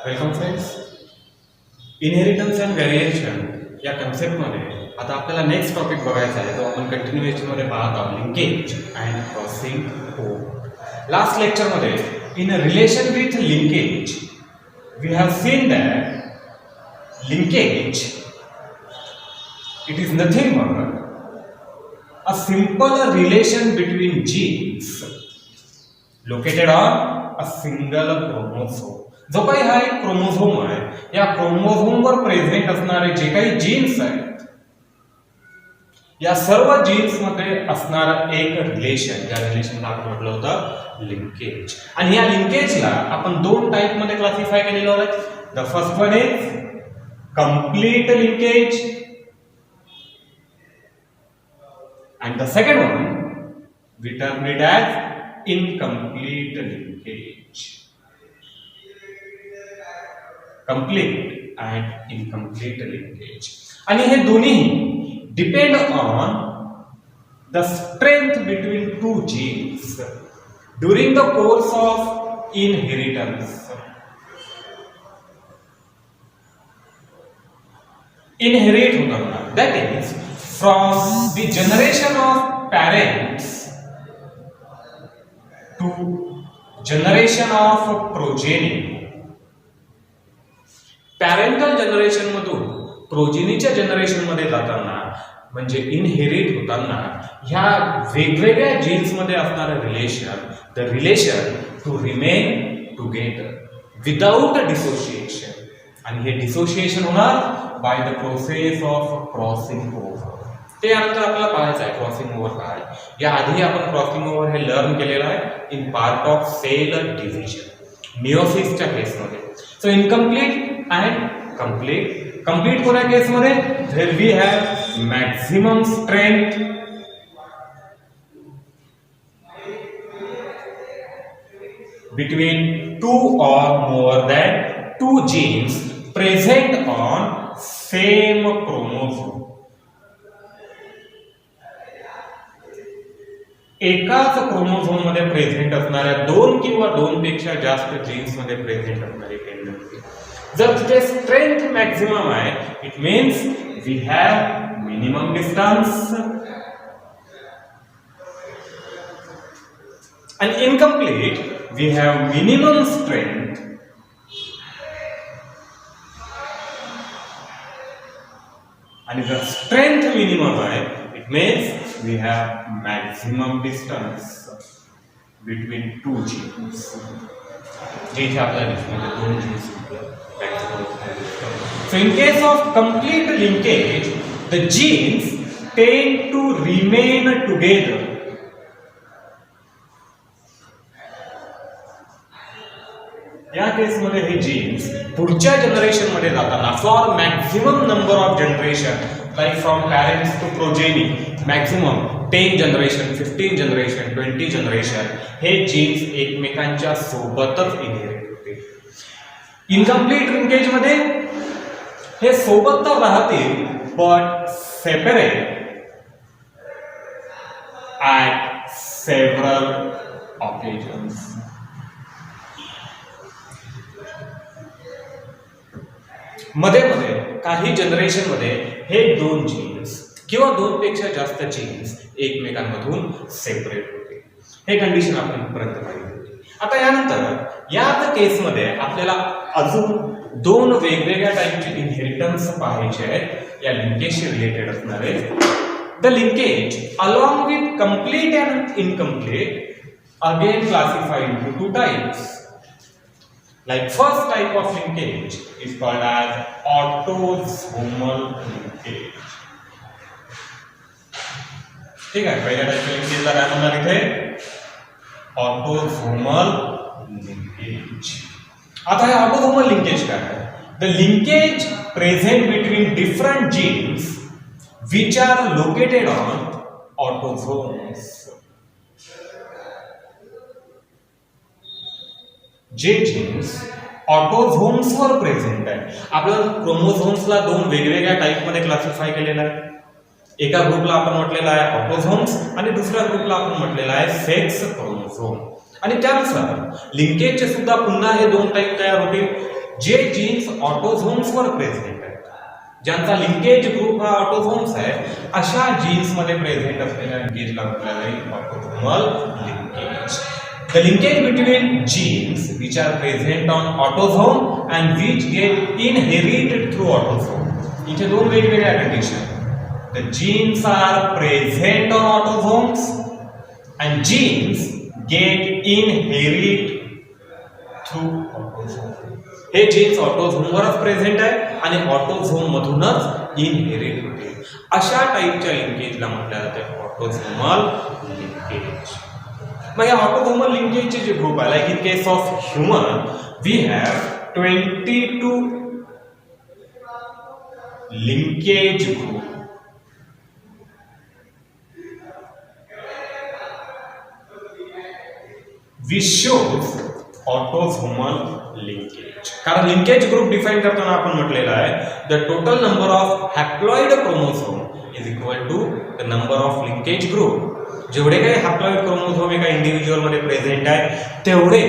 Welcome friends. Inheritance and variation या कन्सेप्टमध्ये आता आपल्याला नेक्स्ट टॉपिक बघायचा आहे, तो आपण कंटिन्युएशनमध्ये पाहत आहोत, linkage and crossing over. Last लेक्चरमध्ये in relation with linkage we have seen that linkage it is nothing but a simple relation between genes located on a single chromosome. जो काही हा एक क्रोमोझोम आहे, या क्रोमोझोमवर प्रेझेंट असणारे जे काही जीन्स आहेत, या सर्व जीन्स मध्ये असणारा एक रिलेशन, या रिलेशनला आपण म्हटलं होतं लिंकेज. आणि या लिंकेजला आपण दोन टाइप मध्ये क्लासिफाय केलेलं आहे. The first one is complete linkage and the second one we term it as incomplete linkage. Complete and incomplete linkage. आणि हे दोन्ही depend on the strength between two genes during the course of inheritance. Inherit होताना, that is from the generation of parents to generation of progeny. Parental generation मधून प्रोजेनीच्या generation मध्ये जाताना, म्हणजे inherit होताना, ह्या वेगवेगळ्या जीन्स मध्ये असणारं relation, the relation to remain together without dissociation. आणि हे डिसोसिएशन होणार by the process of crossing over. ते यानंतर आपल्याला पाहायचं आहे क्रॉसिंग ओव्हर काय. या आधी आपण क्रॉसिंग ओव्हर हे लर्न केलेलं आहे in part of cell division मियोसिसच्या केसमध्ये. So incomplete and complete. Complete कोणत्या केसमध्ये, where we have maximum strength between two और more than two genes present on same chromosome. एकाच क्रोमोझोम मध्ये प्रेझेंट असणाऱ्या दोन किंवा दोन पेक्षा जास्त जीन्स मध्ये प्रेझेंट असणारी टेंडन्सी. जर तिथे स्ट्रेंथ मॅक्सिमम आहे, it means we have minimum distance. and incomplete we have minimum strength and the strength minimum आहे, it means we have maximum distance between two genes. जिथे आपल्याला दिसते दोन jeans. So in case of complete linkage the genes tend to remain together. या case मध्ये हे genes पुढच्या generation मध्ये जाताना for maximum number of generation, like from parents to progeny, maximum 10 generation, 15 generation, 20 generation, हे जीन्स एकमेकांच्या सोबतच inherit होते. इनकम्प्लीट लिंकेज मध्ये हे सोबत तर राहतील but separate at several occasions. मध्ये मध्ये काही जनरेशन मध्ये हे दोन जीन्स किंवा दोन पेक्षा जास्त जीन्स एकमेकांमधून सेपरेट होते. हे कंडिशन आपण पर्यंत पाहिली. आता यानंतर याच केसमध्ये आपल्याला अजून दोन वेगवेगळ्या टाईपचे इनहेरिटन्स पाहायचे आहेत या लिंकेजशी रिलेटेड असणारे. The linkage along with complete and incomplete again classified into two types. Like first type of linkage is called as autosomal linkage. ठीक आहे, पहिल्या टाइप लिंकेजला काय म्हणणार इथे, ऑटोझोमल लिंकेज. आता हे ऑटोझोमल लिंकेज काय आहे, the linkage present between different genes which are located on autosomes. जे जीन्स ऑटोझोम्सवर प्रेझेंट आहे. आपल्याला क्रोमोझोम्सला दोन वेगवेगळ्या टाईपमध्ये क्लासिफाय केलेलं आहे. एका ग्रुपला आपण म्हटलेला आहे ऑटोझोम्स आणि दुसऱ्या ग्रुपला आपण म्हटलेला आहे सेक्स क्रोमोझोम. आणि त्यानुसार लिंकेजचे सुद्धा पुन्हा हे दोन टाईप तयार होतील. जे जीन्स ऑटोझोम्सवर प्रेझेंट आहेत, ज्यांचा लिंकेज ग्रुप हा ऑटोझोम्स आहे, अशा जीन्स मध्ये प्रेझेंट असलेल्या लिंकेजला आपल्याला autosomal linkage. The linkage between genes which are present on autosome and which get inherited through autosome. इथे दोन वेगवेगळ्या condition. The genes are present on autosomes and genes get inherited through autosome. Hey jeans ऑटोझोमवरच present आहे आणि autosome मधूनच inherit होते. अशा टाईपच्या लिंकेजला म्हटलं जाते ऑटोझोमल लिंकेज. मग या ऑटोझोमल लिंकेजचे जे ग्रुप आहे, like in case of human we have 22 linkage group. which shows autosomal linkage. कारण लिंकेज ग्रुप डिफाइन करताना आपण म्हटलेलं आहे the total number of haploid chromosome is equal to the number of linkage group. जेवढे काही haploid chromosome एका individual मध्ये present आहे तेवढे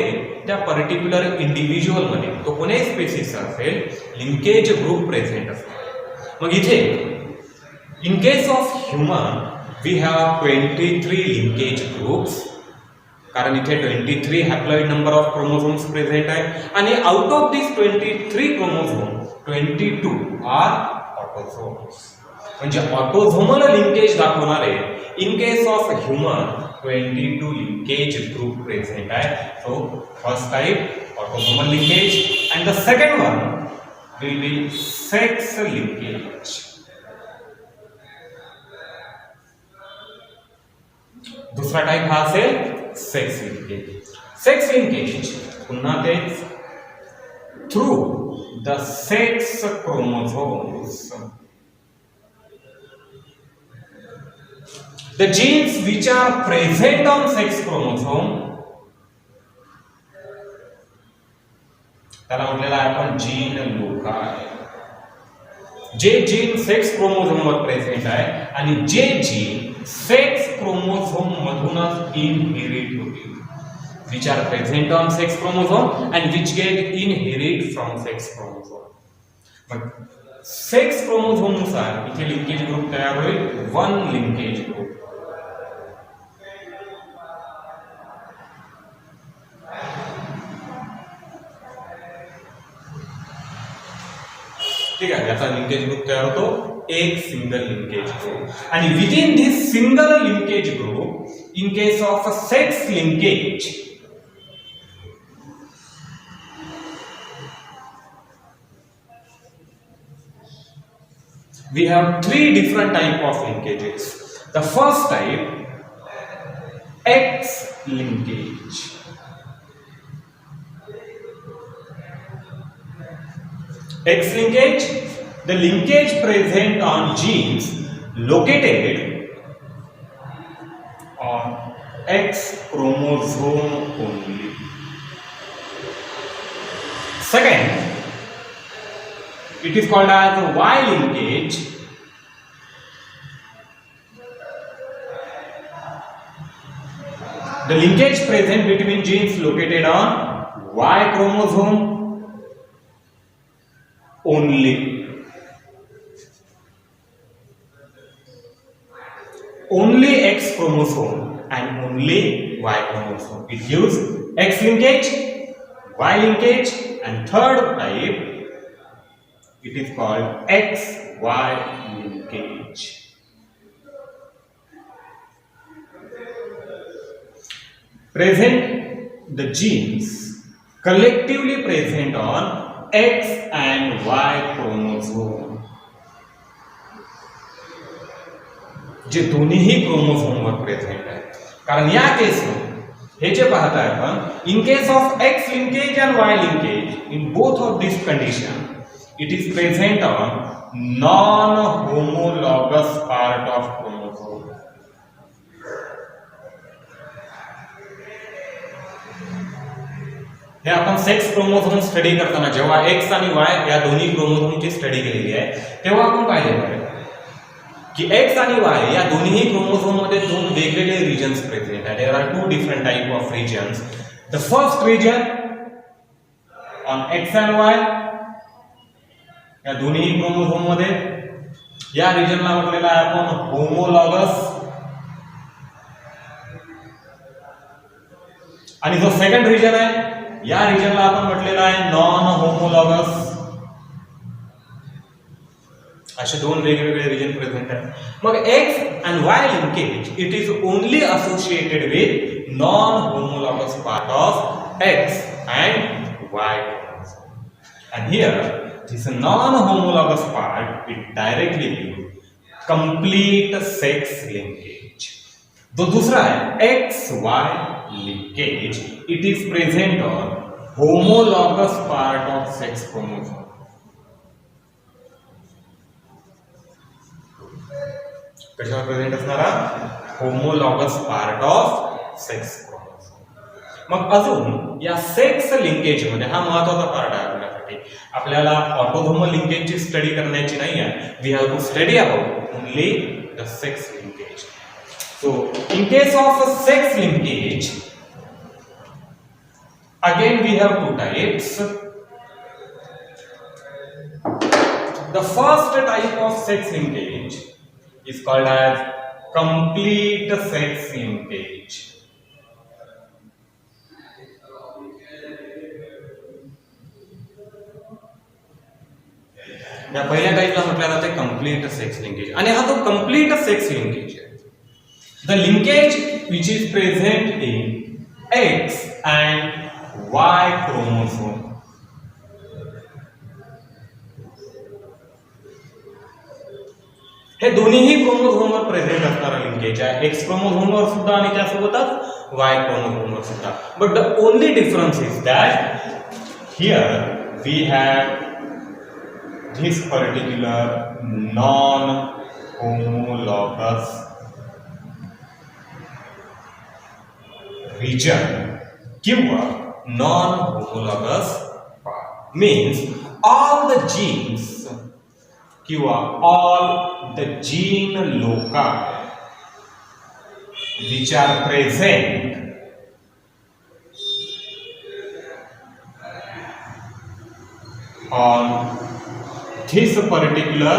त्या पर्टिक्युलर इंडिव्हिज्युअल मध्ये तो कोणत्याही स्पेसिस असेल लिंकेज ग्रुप प्रेझेंट असतो. मग इथे in case of human we have 23 linkage groups. कारण इथे 23 haploid number of chromosomes present आहे आणि out of this 23 chromosome 22 are autosomes. म्हणजे ऑटोझोमल लिंकेज दाखवणारे in case of human 22 linkage group present आहे. So first type autosomal linkage and the second one will be sex linkage. दुसरा type हा असेल sex linkage. Sex linkage पुन्हा तेच through the sex chromosomes. The genes which are present on sex chromosome त्याला म्हटलेलं आहे आपण जीन लोकाय. जे gene sex chromosome वर present आहे आणि जे जीन सेक्स क्रोमोझोम मधूनच इनहेरिट होतील, which are present on sex chromosome and which get inherit from sex chromosome. Mug sex chromosome नुसार इथे लिंकेज ग्रुप तयार होईल, वन लिंकेज ग्रुप. ठीक आहे, याचा लिंकेज ग्रुप तयार होतो एक सिंगल लिंकेज ग्रुप. आणि within this single linkage group in case of sex linkage we have 3 different type of linkages. The first type, X linkage. X linkage, the linkage present on genes located on X chromosome only. Second, it is called as Y linkage. The linkage present between genes located on Y chromosome only. Only X chromosome and only Y chromosome. It gives X linkage, Y linkage, and third type, it is called XY linkage. Present the genes collectively present on X and Y chromosome. जे दोन्हीही क्रोमोझोमवर present आहे. कारण या केसमध्ये हे जे पाहताय आपण इन case of x linkage and Y linkage in both of this condition it is present on non-homologous part of chromosome. हे आपण sex chromosome study करताना जेव्हा एक्स आणि वाय या दोन्ही क्रोमोझोमची स्टडी केलेली आहे तेव्हा आपण पाहिलेलं आहे की एक्स आणि वाय या दोन्ही क्रोमोझोम मध्ये दोन वेगवेगळे रिजन्स प्रेझेंट आहेत. There are 2 different type of regions. The first region on X and Y या दोन्ही क्रोमोझोम मध्ये या रिजनला म्हटलेला आहे आपण होमोलॉगस, आणि जो सेकंड रिजन आहे या रिजनला आपण म्हटलेला आहे नॉन होमोलॉगस. असे दोन वेगवेगळे रिजन प्रेझेंट आहेत. मग X and Y linkage it is only associated with non homologous part of X and Y. And here, this non-homologous part will directly give complete sex linkage. जो दूसरा है XY linkage, it is present on homologous part of sex chromosome. कशावर present असणारा homologous part of sex chromosome. मग अजून या sex linkage मध्ये हा महत्त्वाचा पार्ट आहे आपल्यासाठी. आपल्याला ऑटोझोमल लिंकेजची स्टडी करण्याची नाही आहे. We have to study about only the sex linkage. So in case of sex linkage again we have two types. The first type of sex linkage is called as complete sex linkage. या पहिल्या टाइपला म्हटलं जाते complete sex linkage. आणि हा जो complete sex linkage आहे, the linkage which is present in X and Y chromosome. हे दोन्हीही क्रोमोझोमवर प्रेझेंट असणारा लिंकेज आहे. एक्स क्रोमोझोमवर सुद्धा आणि त्यासोबतच वाय क्रोमोझोमवर सुद्धा. But the only difference is that here we have this particular non-homologous region किंवा non-homologous part means all the genes किंवा all the gene loci which are present on this particular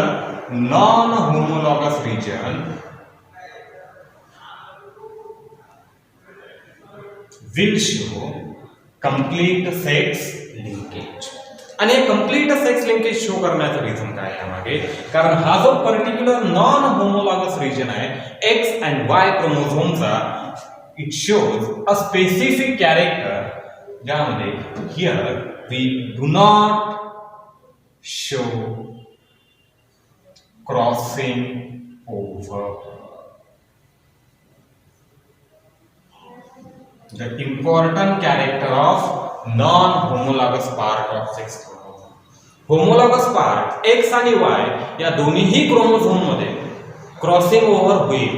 non-homologous region will show complete sex linkage. आणि हे complete sex linkage show करण्याचं reason काय आहे मागे? कारण हा जो पर्टिक्युलर नॉन होमोलॉगस रिजन आहे एक्स अँड वाय क्रोमोझोमचा, it shows a specific character ज्यामध्ये here we do not show crossing over. The important character of non-homologous part of sex chromosome. Homologous part X आणि Y या दोन्हीही chromosome मध्ये crossing over होईल.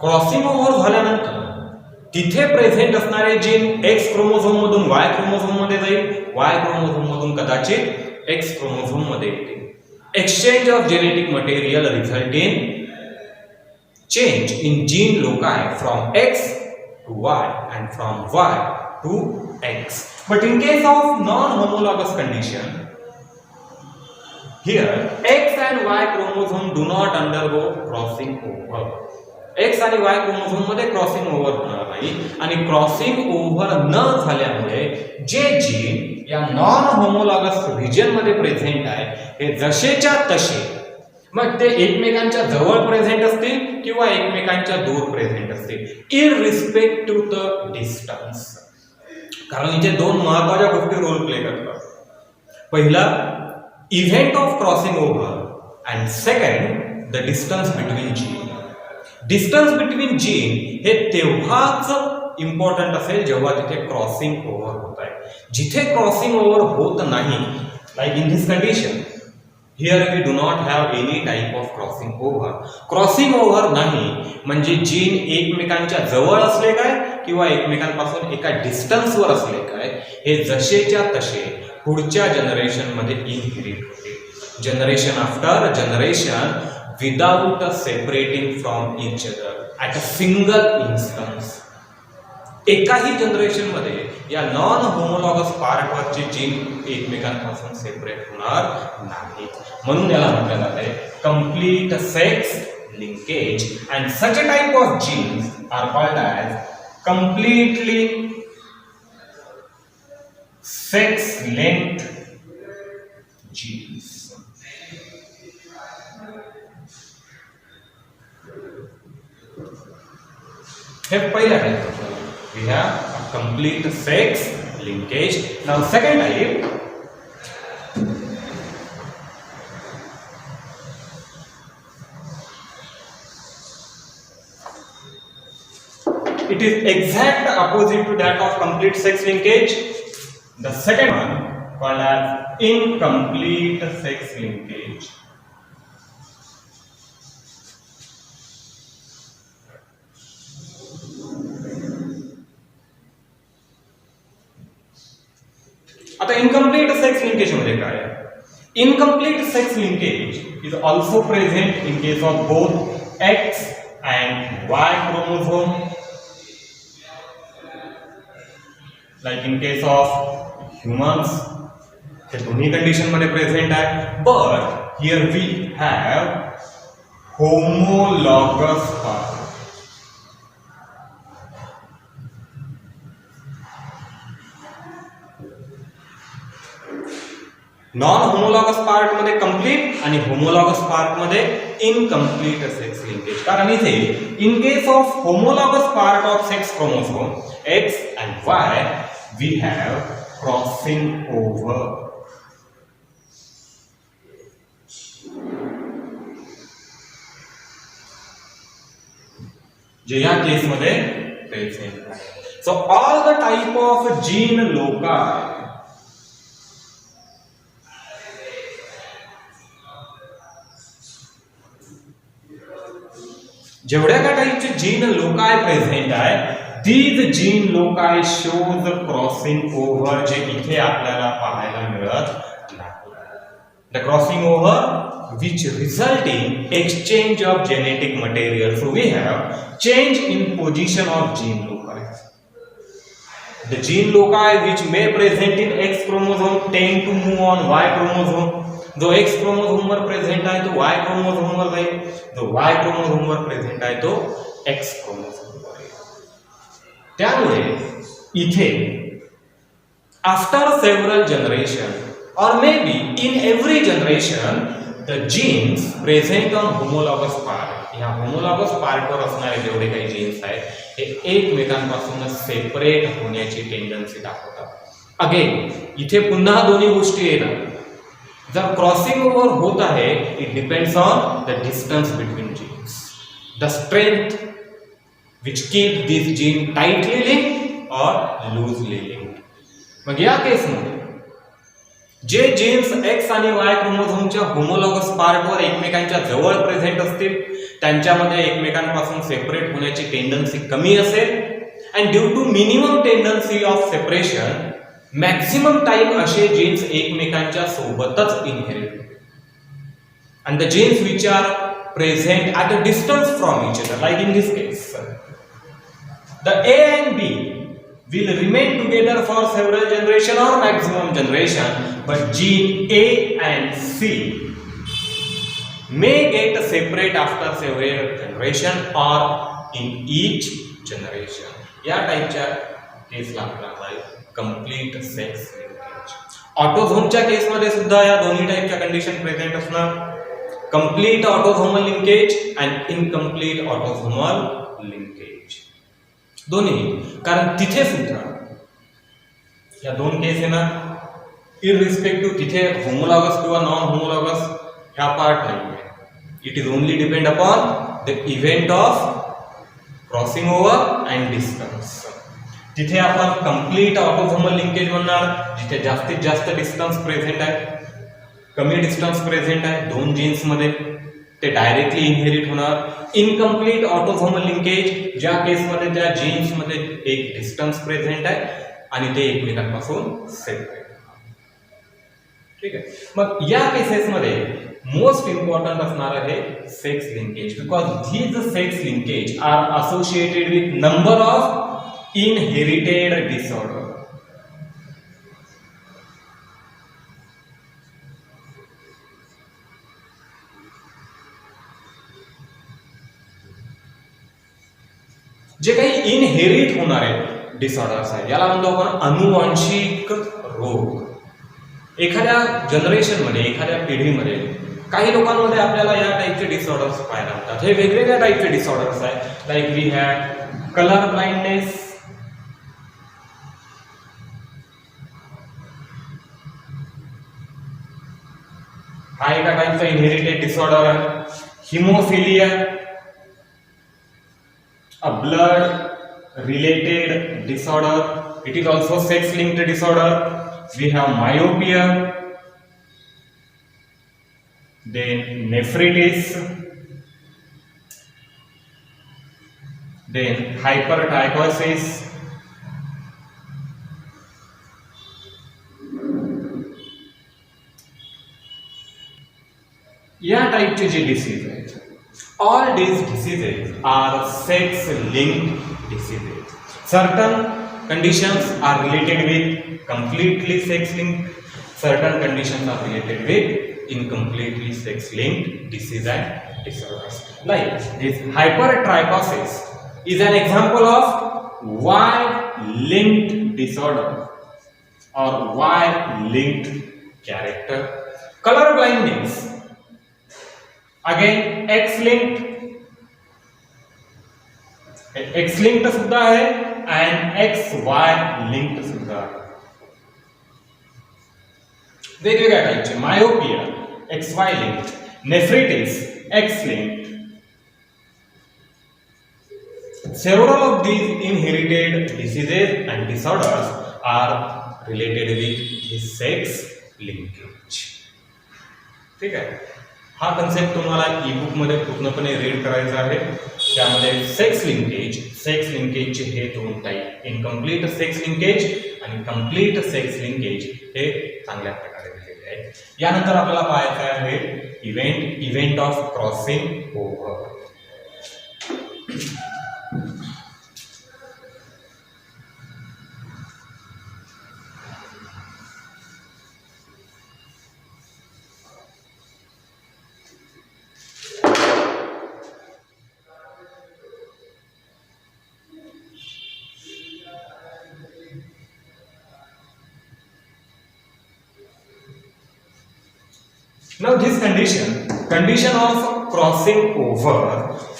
Crossing over झाल्यानंतर तिथे present असणारे gene x chromosome मधून वाय क्रोमोझोम मध्ये जाईल, वाय क्रोमोझोम मधून कदाचित एक्स क्रोमोझोम मध्ये येईल. Exchange of genetic material result in change in gene loci from X to Y and from Y to X. But in case of non homologous condition, here X and Y chromosome do not undergo crossing over. X आणि Y chromosome मध्ये crossing over होणार नाही. आणि crossing over न झाल्यामुळे जे gene या non homologous region मध्ये प्रेझेंट आहे हे जसेच्या तसे, मग ते एकमेकांच्या जवळ प्रेझेंट असतील किंवा एकमेकांच्या दूर प्रेझेंट असतील, इररिस्पेक्टिव्ह द डिस्टन्स. कारण इथे दोन महत्त्वाच्या गोष्टी रोल प्ले करतात. पहिला, event of crossing over and second the distance between gene. Distance between gene हे तेव्हाच इम्पॉर्टंट असेल जेव्हा तिथे क्रॉसिंग ओव्हर होत आहे. जिथे क्रॉसिंग ओव्हर होत नाही, like in this condition, here we do not have any type of crossing over. Crossing over नाही म्हणजे जीन एकमेकांच्या जवळ असले काय किंवा एकमेकांपासून एका डिस्टन्सवर असले काय, हे जसेच्या तसे पुढच्या जनरेशन मध्ये इनहेरिट होते. Generation after generation without separating from each other at a single instance. एकाही जनरेशन मध्ये या नॉन होमोलॉगस पार्टवरचे जीन एकमेकांपासून सेपरेट होणार नाही, म्हणून याला म्हटलं जाते complete sex linkage. And such a type of genes are called as completely sex linked genes. हे पहिला type. We have a complete sex linkage. Now second type, it is exact opposite to that of complete sex linkage. The second one called as incomplete sex linkage. आता incomplete sex linkage मध्ये काय आहे? Incomplete sex linkage is also present in case of both X and Y chromosome. Like in case of humans, हे दोन्ही condition मध्ये present आहे. But here we have homologous part. Non homologous part मध्ये complete आणि homologous part मध्ये incomplete sex linkage. कारण इथे in case of homologous part of sex chromosome X and Y we have crossing over. जे या case मध्ये present आहे. So all the type of gene loci जेवढ्या का टाइपचे जीन लोकाय प्रेझेंट आहे, these gene loci shows crossing over, जे इथे आपल्याला पाहायला मिळत नाही. The crossing over which result in exchange of genetic material. So we have change in position of gene loci. The gene loci which may present in X chromosome tend to move on Y chromosome. जो X chromosome वर present आहे तो Y chromosome वर जाईल, जो Y chromosome वर present आहे तो X chromosome वर येईल. त्यामुळे इथे after several generation or maybe in every generation the genes present on homologous part, ह्या homologous part वर असणारे जेवढे काही जीन्स आहेत हे एकमेकांपासून सेपरेट होण्याची टेंडन्सी दाखवतात. अगेन इथे पुन्हा दोन्ही गोष्टी येतात. जर क्रॉसिंग ओव्हर होत आहे, it depends on the distance between genes, the strength which keep this gene tightly linked or loosely linked. मग या केसमध्ये जे जीन्स X आणि Y क्रोमोझोमच्या होमोलॉगस पार्टवर एकमेकांच्या जवळ प्रेझेंट असतील त्यांच्यामध्ये एकमेकांपासून सेपरेट होण्याची टेंडन्सी कमी असेल. And due to minimum tendency of separation maximum time असे जीन्स एकमेकांच्या सोबतच इनहेरिट होतील. And the genes which are present at a distance from each other, like in this case the A and B will remain together for several generation or maximum generation, but gene A and C may get separate after several generation or in each generation. या टाइपच्या केसला आपल्याला complete sex linkage. ऑटोझोमच्या केसमध्ये सुद्धा या दोन्ही टाइपच्या condition present असणार, complete autosomal linkage and incomplete autosomal linkage दोन्ही. कारण तिथे सुद्धा या दोन केस आहे ना, इररिस्पेक्टिव्ह तिथे होमोलॉगस किंवा नॉन होमोलॉगस ह्या पार्ट नाही आहे. It is only depend upon the event of crossing over and distance. तिथे आपण कंप्लीट ऑटोझोमल लिंकेज म्हणणार जिथे जास्तीत जास्त डिस्टन्स प्रेझेंट आहे, कमी डिस्टन्स प्रेझेंट आहे दोन जीन्स मध्ये, ते डायरेक्टली इनहेरिट होणार. इनकम्प्लीट ऑटोझोमल लिंकेज ज्या केसमध्ये त्या जीन्स मध्ये एक डिस्टन्स प्रेझेंट आहे आणि ते एकमेकांपासून सेपरेट. ठीक आहे. मग या केसेस मध्ये मोस्ट इम्पॉर्टंट असणार आहे sex linkage, because these sex linkage are associated with number of inherited disorder. जे काही इनहेरिट होणारे डिसऑर्डर्स आहे याला म्हणतो आपण अनुवांशिक रोग. एखाद्या जनरेशनमध्ये, एखाद्या पिढीमध्ये काही लोकांमध्ये आपल्याला या टाईपचे डिसऑर्डर्स पाहायला मिळतात. हे वेगवेगळ्या टाईपचे डिसऑर्डर्स आहेत. Like we have colour blindness, हा एका टाईपचा इनहेरिटेड डिसऑर्डर आहे. Haemophilia, a blood related disorder, it is also sex linked disorder. We have myopia, then nephritis, then hypertrichosis, या टाइपचे जे डिसीज आहेत, all these diseases are sex linked diseases. Certain conditions are related with completely sex linked, certain conditions are related with incompletely sex linked disease and disorders. Like this hypertrichosis is an example of Y linked disorder or Y linked character. Color blindness again X linked, X linked सुद्धा है and XY linked सुद्धा है. वेगवेगळ्या टाइपचे myopia XY linked, nephritis X linked. Several of these inherited diseases and disorders are related with the sex linkage. ठीक आहे. हा concept तुम्हाला ई book मध्ये पूर्णपणे रीड करायचा आहे. त्यामध्ये सेक्स लिंकेजचे हे दोन टाईप, इनकम्प्लीट सेक्स लिंकेज आणि कंप्लीट सेक्स लिंकेज हे चांगल्या प्रकारे दिलेले आहेत. यानंतर आपल्याला पाहायचं आहे event of crossing over. Now this condition of crossing over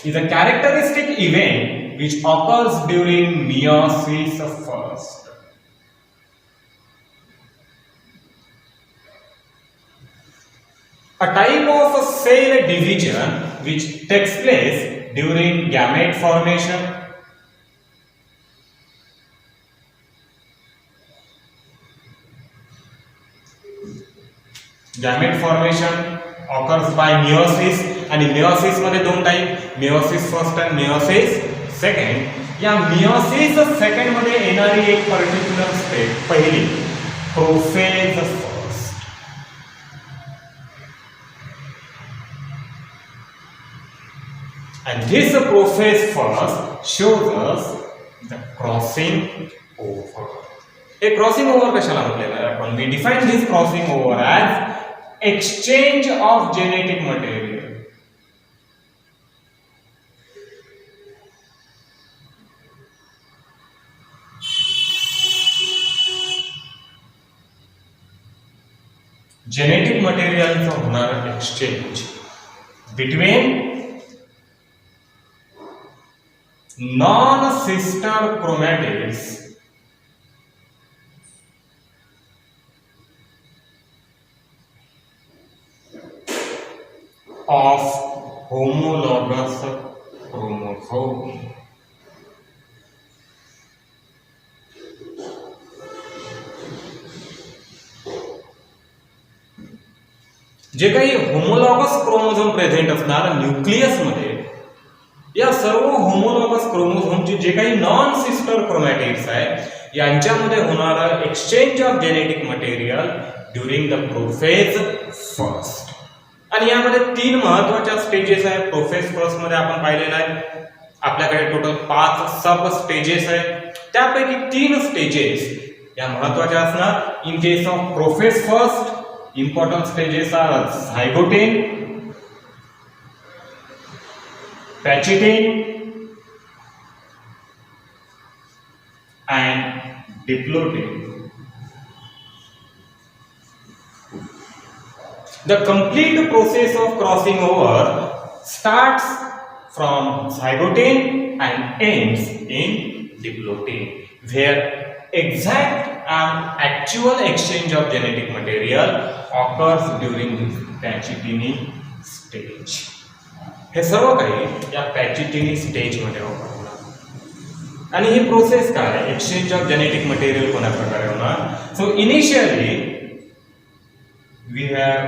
is a characteristic event which occurs during meiosis first. A type of cell division which takes place during gamete formation. Gamete formation occurs by meiosis आणि meiosis मध्ये दोन type, meiosis first आणि meiosis second. या meiosis second मध्ये येणारी एक particular step पहिली prophase first. and this prophase first shows us the crossing over. हे क्रॉसिंग ओव्हर कशाला म्हटलेलं आहे आपण? We define this crossing over as exchange of genetic material. Genetic मटेरियलचं होणारं exchange between non sister chromatids of homologous chromosome. जे काही homologous chromosome present असणार न्यूक्लियस मध्ये, या सर्व होमोलॉगस क्रोमोझोमचे जे काही नॉन सिस्टर क्रोमॅटिड्स आहेत यांच्यामध्ये होणारा exchange of genetic material during the prophase first. आणि यामध्ये तीन महत्त्वाच्या स्टेजेस आहेत. प्रोफेज फर्स्ट मध्ये आपण पाहिलेलं आहे आपल्याकडे टोटल 5 सब स्टेजेस आहेत. त्यापैकी 3 स्टेजेस या महत्त्वाच्या असणार. In case of prophase first important stages are zygotene, pachytene and diploid. The complete process of crossing over starts from zygote and ends in diploid, where exact and actual exchange of genetic material occurs during this Pachyteny stage. हे सर्व काही या Pachyteny stage मध्ये होणार आणि ही process काय exchange of genetic material कोणा प्रकारे होणार. So initially we have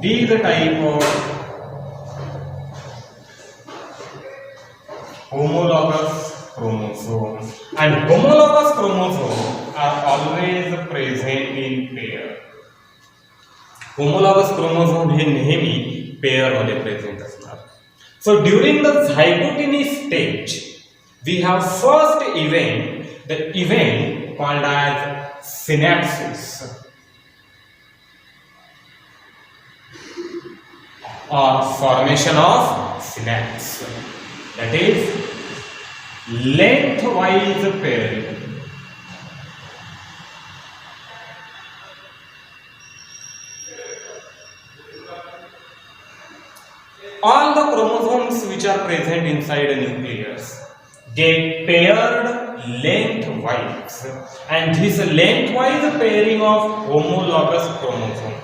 these type of homologous chromosomes, and homologous chromosomes are always present in pair. homologous chromosome हे नेहमी पेयर मध्ये प्रेझेंट असणार. So during the zygoteny stage we have first event, the event called as synapsis or formation of synapse, that is lengthwise pairing. All the chromosomes which are present inside a nucleus get paired lengthwise, and this lengthwise pairing of homologous chromosome,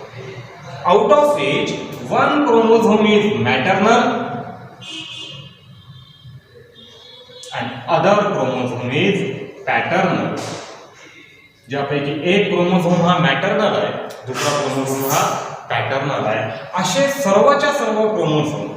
out of which one chromosome is maternal and other chromosome is paternal. ज्यापैकी एक chromosome हा maternal आहे, दुसरा chromosome हा paternal आहे. असे सर्वच्या सर्व chromosome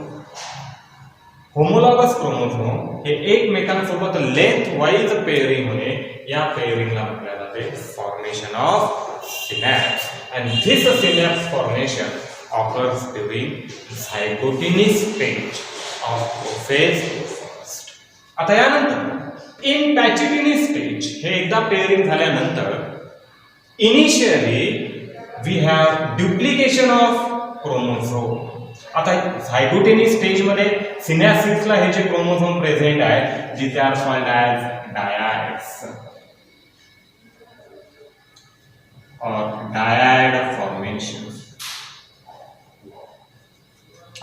homologous chromosome हे एकमेकांसोबत length wise pairing होणे, या पेअरिंगला म्हटले जाते formation of synapse. and this synapse formation occurs during zygoteny stage of prophase first. आता यानंतर इन पॅचिटिनी स्टेज हे एकदा पेअरिंग झाल्यानंतर initially we have duplication of chromosome. आता झायगोटेनी स्टेज मध्ये सिनॅप्सिसला हे जे क्रोमोझोम प्रेझेंट आहे जिथे are called as dyads or dyad formation.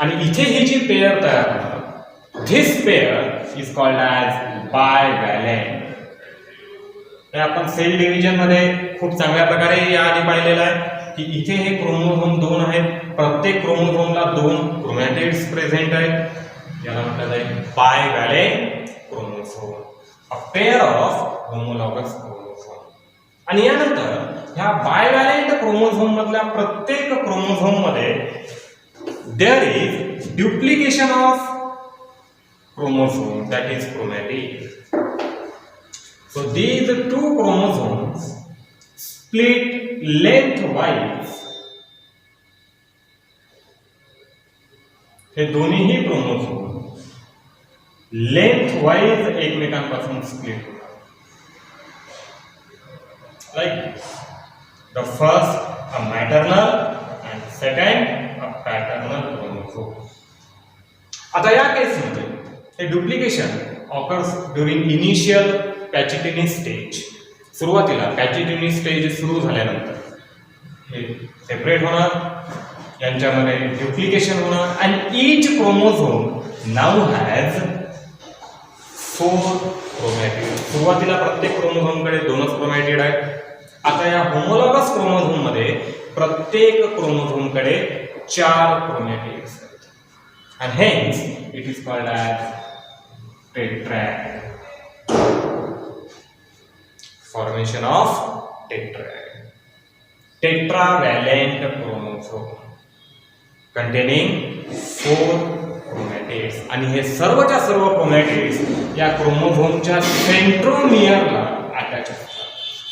आणि इथे ही जी पेयर तयार होणार, this pair is called as bivalent. हे आपण सेल डिव्हिजन मध्ये खूप चांगल्या प्रकारे याआधी पाहिलेलं आहे की इथे हे क्रोमोझोम दोन आहेत, प्रत्येक क्रोमोझोमला दोन क्रोमॅटिड्स प्रेझेंट आहेत, याला म्हटलं जाईल bivalent chromosome, a pair of homologous chromosome. आणि यानंतर ह्या बायवॅलेंट क्रोमोझोम मधल्या प्रत्येक क्रोमोझोम मध्ये there is duplication of chromosome, that is chromatid. So these two chromosomes split lengthwise. हे दोन्हीही क्रोमोझोम लेंथवाइज एकमेकांपासून स्प्लिट होतात. Like the first a maternal and second a paternal chromosome. आता या केस मध्ये हे duplication occurs during initial Pachyteny stage. सुरुवातीला Pachyteny stage सुरू झाल्यानंतर हे सेपरेट होणार, यांच्यामध्ये डुप्लिकेशन होणार, and each chromosome now has 4 chromatid. सुरुवातीला प्रत्येक क्रोमोझोम कडे दोनच क्रोमॅटिड आहेत. आता या होमोलॉगस क्रोमोझोम मध्ये प्रत्येक क्रोमोझोम कडे 4 क्रोमॅटिड्स आहेत, and hence it is called as tetrad. Formation of tetrad. Tetravalent chromosome containing 4 chromatids. आणि हे सर्वच्या सर्व क्रोमॅटिड्स या क्रोमोझोमच्या सेंट्रोमियरला अटॅच असतात,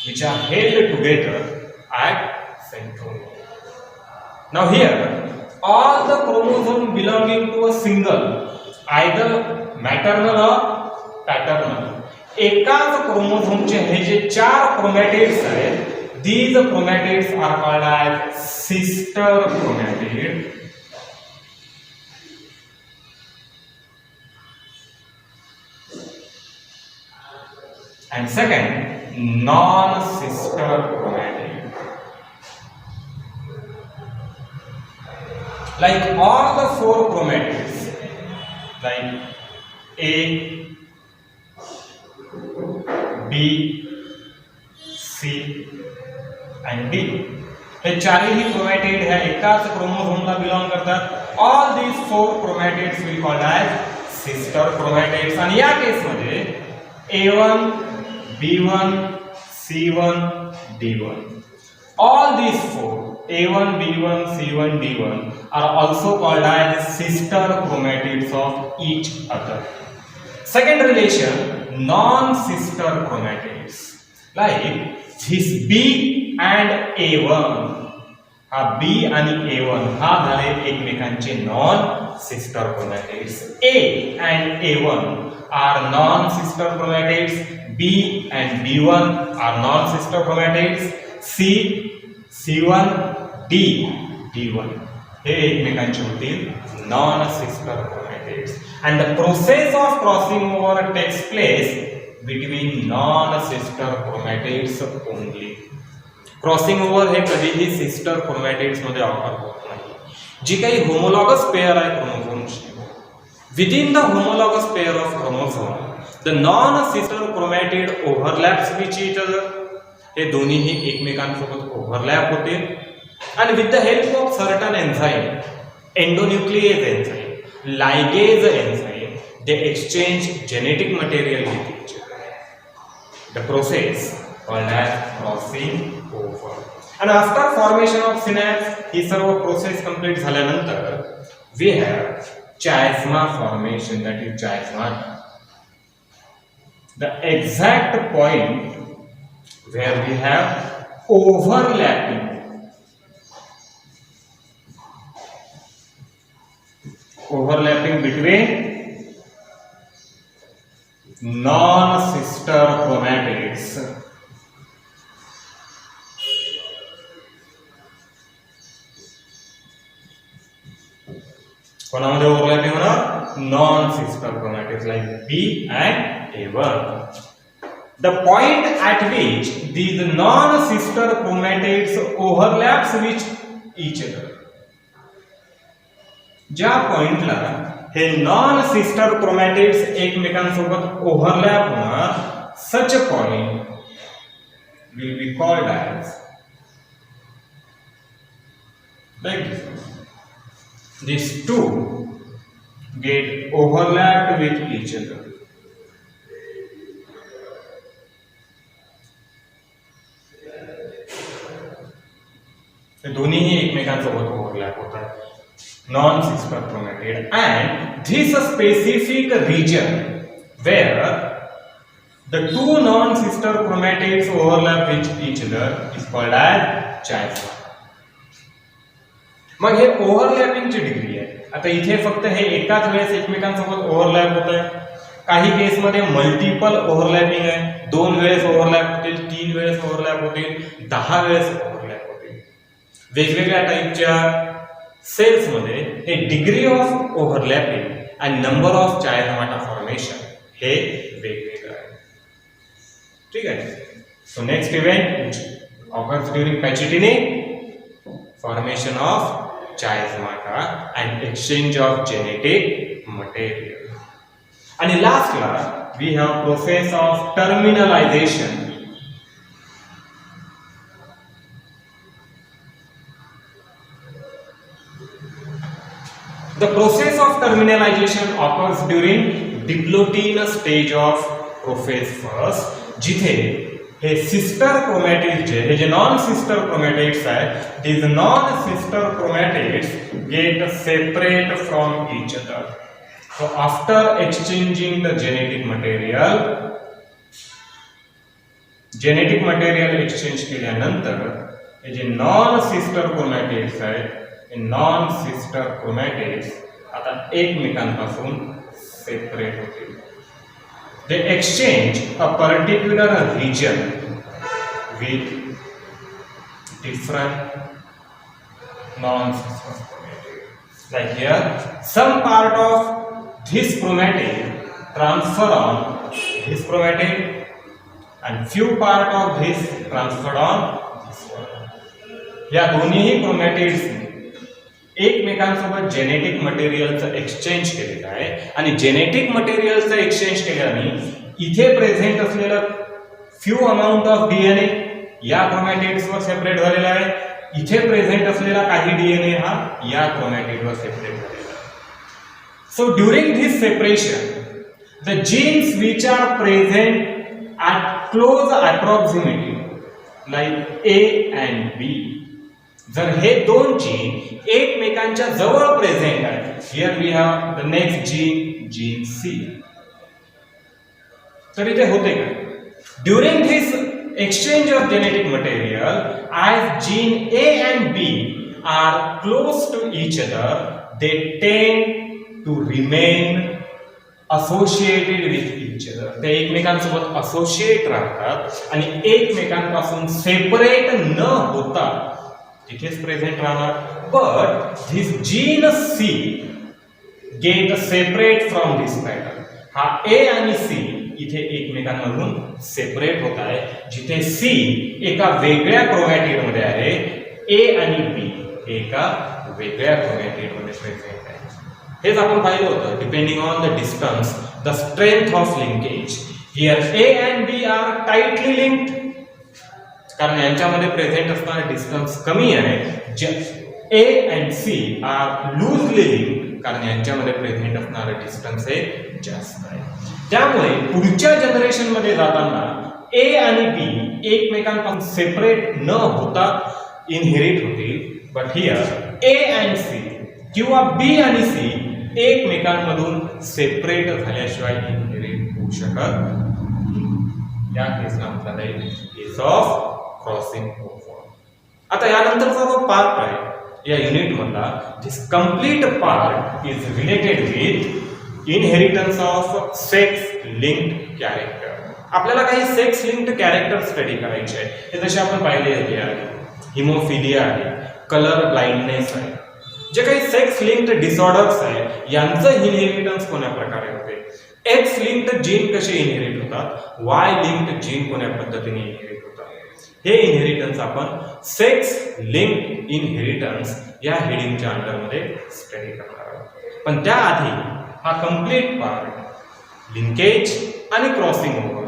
which are held together at centromere. Now here all the chromosomes belonging to a single either maternal or paternal, एकाच क्रोमोझोमचे हे जे 4 chromatids आहेत, these chromatids are called as sister chromatid. and second non-sister chromatid. Like all the four chromatids, like A, B, C and D, हे चारही chromatid ह्या एकाच क्रोमोझोमला belong करतात. All these four chromatids will called as sister chromatids. आणि या case मध्ये A1, B1, C1, D1, all these four A1, B1, C1, D1 are also called as sister chromatids of each other. Second relation, non-sister chromatids, like this B and A1, हा B आणि A1 हा झाले एकमेकांचे non sister chromatids. A and A1 are non-sister chromatids. B and B1 are non-sister chromatids. C, C1, D, D1 हे एकमेकांचे होतील non-sister chromatids. And the process of crossing over takes place between non-sister chromatids only. Crossing over हे कधीही sister chromatids मध्ये offer होत नाही. जी काही homologous pair आहे क्रोमोझोमची, within the homologous pair of chromosome the non sister chromatid overlaps which each other. हे दोन्हीही एकमेकांसोबत ओव्हरलॅप होते. आणि with the help of certain enzyme, endonuclease enzyme, ligase enzyme, they exchange genetic material with each other. The process called as crossing over. And after formation of synapse, ही सर्व process complete झाल्यानंतर we have chiasma formation, that is chiasma, the exact point where we have overlapping between non-sister chromatids. कोणामध्ये overlapping होणार? Non sister chromatids like B and A1. The point at which these non-sister chromatids overlaps with each other. ज्या पॉइंटला हे non sister chromatids एकमेकांसोबत overlap होणार, such a point will be called as like this. These two get overlapped with each other. दोन्हीही एकमेकांसोबत overlap होतात non sister chromatid. And this specific region where the two non sister chromatids overlap with each other is called as chiasma. मग हे ओव्हरलॅपिंगची degree आहे. आता इथे फक्त हे एकाच वेळेस एकमेकांसोबत ओव्हरलॅप होत आहे. काही केसमध्ये मल्टिपल ओव्हरलॅपिंग आहे. 2 वेळेस ओव्हरलॅप होतील, 3 वेळेस ओव्हरलॅप होतील, 10 वेळेस ओव्हरलॅप होतील. वेगवेगळ्या टाईपच्या सेल्समध्ये हे डिग्री ऑफ ओव्हरलॅपिंग आणि नंबर ऑफ चायस्माटा फॉर्मेशन हे वेगवेगळं आहे. ठीक आहे. So next event occurs during pachytene, formation of chiasmata and exchange of genetic material. And lastly, we have process of terminalization. The process of terminalization occurs during diplotin stage of prophase first, जिथे हे sister chromatids हे non sister chromatids आहेत, these non sister chromatids get separate from each other. So after exchanging the genetic material exchange केल्यानंतर हे जे non sister chromatids आहेत, हे non sister chromatids आता एकमेकांपासून separate होतील. They exchange a particular region with different non-sister chromatids. Like here, some part of this chromatid transfer on this chromatid, and few part of this transferred on this one. या दोन्हीही chromatids एकमेकांसोबत genetic मटेरियलचं exchange केलेलं आहे आणि genetic मटेरियलचं exchange केल्याने इथे present असलेलं few amount of DNA या क्रोमॅटिड्सवर सेपरेट झालेला आहे, इथे प्रेझेंट असलेला काही डीएनए हा या क्रोमॅटिडवर सेपरेट झालेला आहे. So during this separation the genes which are present at close approximately like A and B, जर हे दोन जीन एकमेकांच्या जवळ प्रेझेंट आहेत, here we have the next gene, gene C. तर इथे होते काय, during this exchange of genetic material, as gene A and B are close to each other, they tend to remain associated with each other. ते एकमेकांसोबत associate राहतात आणि एकमेकांपासून separate न होता तिथेच प्रेझेंट राहणार. But this gene C gate separate from this pattern. हा A आणि C इथे एकमेकांमधून सेपरेट होत आहे, जिथे सी एका वेगळ्या क्रोमॅटिड मध्ये आहे, ए आणि बी एका वेगळ्या क्रोमॅटिड मध्ये प्रेझेंट आहे. हेच आपण पाहिलं होतं, depending on the distance the strength of linkage. Here A and B are tightly linked, कारण यांच्यामध्ये प्रेझेंट असणारा डिस्टन्स कमी आहे. A and C are loosely linked, कारण यांच्यामध्ये प्रेझेंट असणारा डिस्टन्स हे जास्त आहे. त्यामुळे पुढच्या जनरेशन मध्ये जाताना ए आणि बी एकमेकांपासून सेपरेट न होता इनहेरिट होतील. बट हियर ए अँड सी किंवा बी आणि सी एकमेकांमधून सेपरेट झाल्याशिवाय इनहेरिट होऊ शकत नाही. या केसला म्हटलं जाईल केस ऑफ क्रॉसिंग ओव्हर. आता यानंतरचा जो पार्ट आहे या युनिट मधला, this complete part is related with inheritance of sex linked character. आपल्याला काही सेक्स लिंक्ड कॅरेक्टर स्टडी करायचे आहे. हे जसे आपण पाहिले आहे, हिमोफिलिया आहे, कलर ब्लाइंडनेस आहे, जे काही सेक्स लिंक्ड डिसऑर्डर्स आहे यांचं इनहेरिटन्स कोण्या प्रकारे होते, एक्स लिंक्ड जीन कसे इनहेरिट होतात, वाय लिंक्ड जीन कोण्या पद्धतीने इनहेरिट होतात, हे इनहेरिटन्स आपण सेक्स लिंक्ड इनहेरिटन्स या हेडिंगच्या अंडरमध्ये स्टडी करणार आहोत. पण त्याआधी हा कंप्लीट पार्ट लिंकेज आणि क्रॉसिंग ओव्हर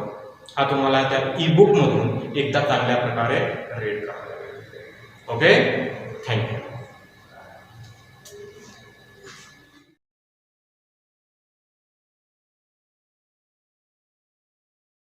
हा तुम्हाला त्या ई बुक मधून एकदा चांगल्या प्रकारे रीड करावा लागेल. Okay, thank you.